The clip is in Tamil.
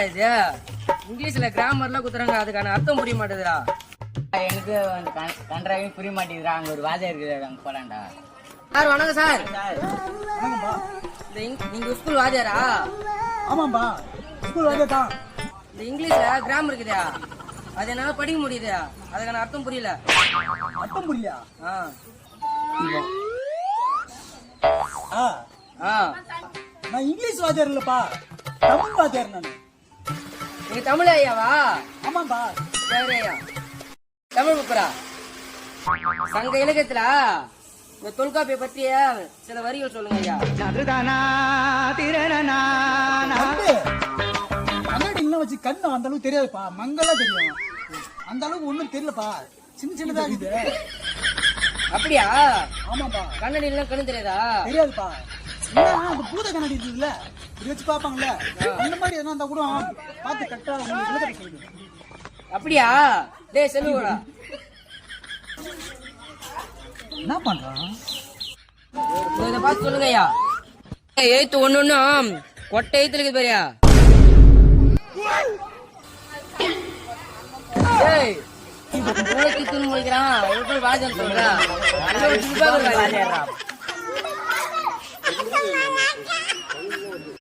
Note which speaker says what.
Speaker 1: இது இங்கிலீஷ்ல கிராமர்லாம் குத்துறாங்க, அதுக்கான அர்த்தம் புரிய மாட்டேதுடா.
Speaker 2: எனக்கு கன்றாவையும் புரிய மாட்டேங்குதுடா. அங்க ஒரு வாஜா இருக்குது, அங்க போலாம்டா.
Speaker 1: சார் வணக்கம் சார்.
Speaker 3: வணக்கம்பா.
Speaker 1: நீங்க ஸ்கூல் வாத்தியாரா?
Speaker 3: ஆமாம்பா, ஸ்கூல் வாத்தியார் தான்.
Speaker 1: இந்த இங்கிலீஷ்ல கிராமர் இருக்குதா, அது என்னால படிக்க முடியுது, அதுக்கான அர்த்தம் புரியல.
Speaker 3: அர்த்தம் புரியலையா? நான் இங்கிலீஷ் வாத்தியார் இல்லப்பா, தமிழ் வாத்தியார் நானு.
Speaker 1: நீங்க தமிழ் ஐயாவா?
Speaker 3: ஆமாம்பா.
Speaker 1: சரி ஐயா, தமிழ் புக்கரா? சங்க இலக்கியத்துல இந்த தொல்காப்பிய பற்றிய சில வரிகள் சொல்லுங்க ஐயா.
Speaker 3: கண்ணாடி இன்னும் வச்சு கண்ணு அந்த அளவுக்கு தெரியாதுப்பா, மங்களா தெரியும். அந்த அளவுக்கு ஒண்ணும் தெரியலப்பா, சின்ன சின்னதா இருக்குது.
Speaker 1: அப்படியா?
Speaker 3: ஆமாப்பா.
Speaker 1: கண்ணாடி எல்லாம் கண்ணு தெரியாதா?
Speaker 3: தெரியாதுப்பா. அந்த பூத கண்ணாடி இருக்குல்ல, இது வச்சு பாப்பாங்கல்ல, அந்த மாதிரி எதனா இருந்தா கூட பார்த்து கரெக்டா சொல்லுங்க.
Speaker 1: அப்படியா? டேய் செல்லுடா,
Speaker 3: என்ன பண்றான்?
Speaker 1: இத பார்த்து சொல்லுங்க ஐயா. எழுத்து ஒண்ணும் கொட்டை எழுத்துல இருக்குது பாரியா? ஏய் மூளைக்கு தூண் முடிக்கிறான், எப்படி வாஜன் சொல்றா?